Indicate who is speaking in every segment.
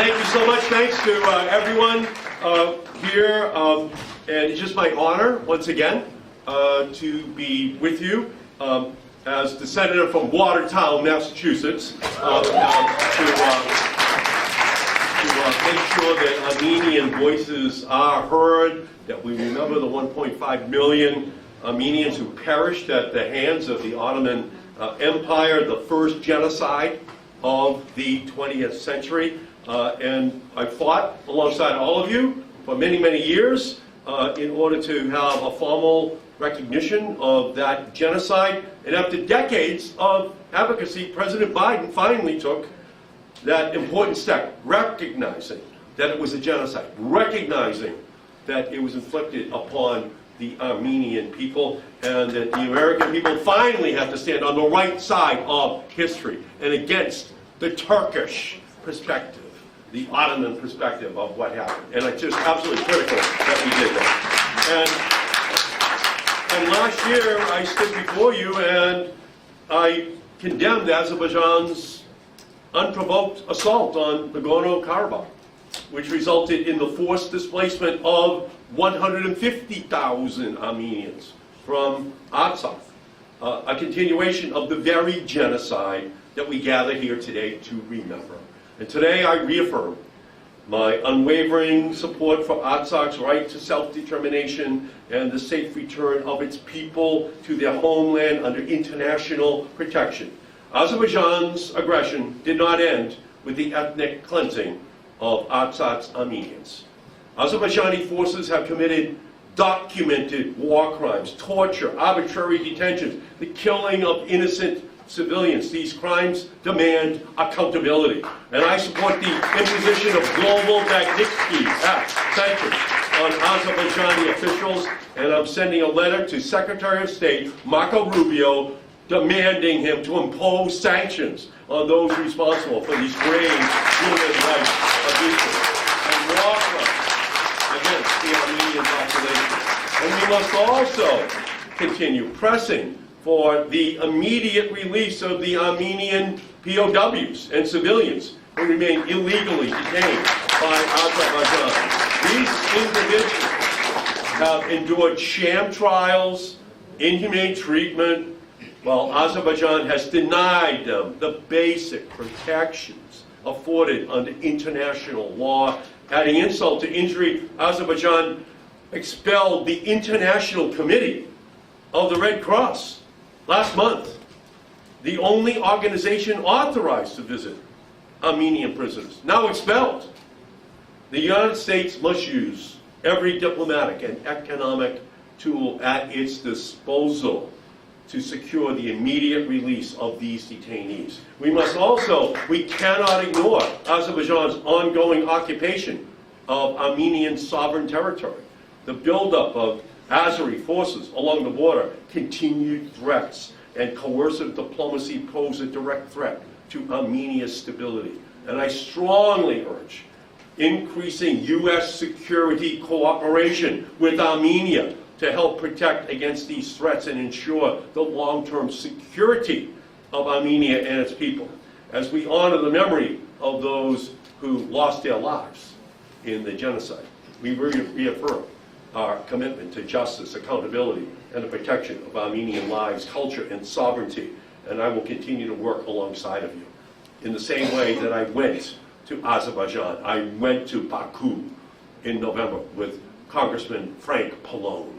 Speaker 1: Thank you so much. Thanks to everyone here. And it's just my honor, once again, to be with you as the senator from Watertown, Massachusetts, to make sure that Armenian voices are heard, that we remember the 1.5 million Armenians who perished at the hands of the Ottoman Empire, the first genocide of the 20th century. And I fought alongside all of you for many, many years in order to have a formal recognition of that genocide. And after decades of advocacy, President Biden finally took that important step, recognizing that it was a genocide, recognizing that it was inflicted upon the Armenian people, and that the American people finally have to stand on the right side of history and against the Turkish perspective, the Ottoman perspective of what happened. And it's just absolutely critical that we did that. And last year, I stood before you and I condemned Azerbaijan's unprovoked assault on Nagorno-Karabakh, which resulted in the forced displacement of 150,000 Armenians from Artsakh, a continuation of the very genocide that we gather here today to remember. And today I reaffirm my unwavering support for Artsakh's right to self-determination and the safe return of its people to their homeland under international protection. Azerbaijan's aggression did not end with the ethnic cleansing of Artsakh's Armenians. Azerbaijani forces have committed documented war crimes, torture, arbitrary detentions, the killing of innocent civilians. These crimes demand accountability. And I support the imposition of Global Magnitsky sanctions on Azerbaijani officials, and I'm sending a letter to Secretary of State Marco Rubio demanding him to impose sanctions on those responsible for these grave human rights abuses and war crimes against the Armenian population. And we must also continue pressing for the immediate release of the Armenian POWs and civilians who remain illegally detained by Azerbaijan. These individuals have endured sham trials, inhumane treatment, while Azerbaijan has denied them the basic protections afforded under international law. Adding insult to injury, Azerbaijan expelled the International Committee of the Red Cross last month, the only organization authorized to visit Armenian prisoners, now expelled. The United States must use every diplomatic and economic tool at its disposal to secure the immediate release of these detainees. We cannot ignore Azerbaijan's ongoing occupation of Armenian sovereign territory, the buildup of Azeri forces along the border, continued threats, and coercive diplomacy pose a direct threat to Armenia's stability. And I strongly urge increasing U.S. security cooperation with Armenia to help protect against these threats and ensure the long-term security of Armenia and its people, as we honor the memory of those who lost their lives in the genocide. We reaffirm our commitment to justice, accountability, and the protection of Armenian lives, culture, and sovereignty, and I will continue to work alongside of you. In the same way that I went to Azerbaijan, I went to Baku in November with Congressman Frank Pallone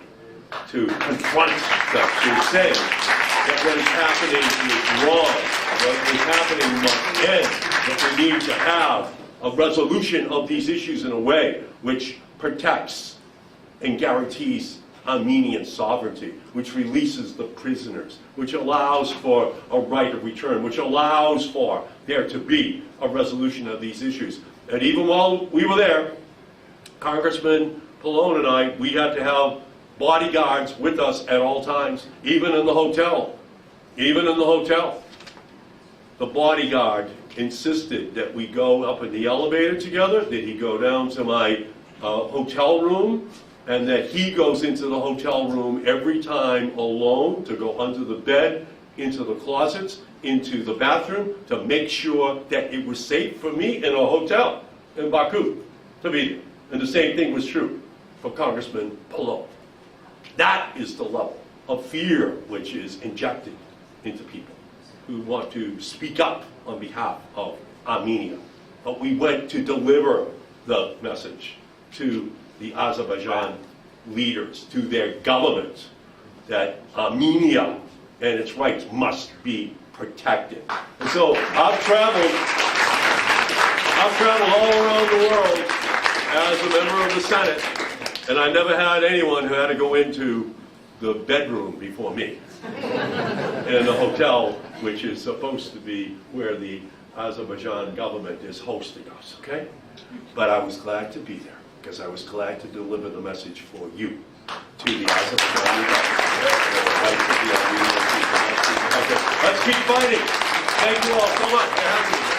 Speaker 1: to confront them, to say that what is happening is wrong, what is happening must end, that we need to have a resolution of these issues in a way which protects and guarantees Armenian sovereignty, which releases the prisoners, which allows for a right of return, which allows for there to be a resolution of these issues. And even while we were there, Congressman Pallone and I, we had to have bodyguards with us at all times, even in the hotel. Even in the hotel. The bodyguard insisted that we go up in the elevator together, that he go down to my hotel room, and that he goes into the hotel room every time alone to go under the bed, into the closets, into the bathroom, to make sure that it was safe for me in a hotel. in Baku to be there. And the same thing was true for Congressman Pallone. That is the level of fear which is injected into people who want to speak up on behalf of Armenia. But we went to deliver the message to the Azerbaijan leaders, to their government, that Armenia and its rights must be protected. And so I've traveled all around the world as a member of the Senate, and I never had anyone who had to go into the bedroom before me in the hotel, which is supposed to be where the Azerbaijan government is hosting us, okay? But I was glad to be there, because I was glad to deliver the message for you to the Azerbaijani government. Let's keep fighting. Thank you all so much for having me.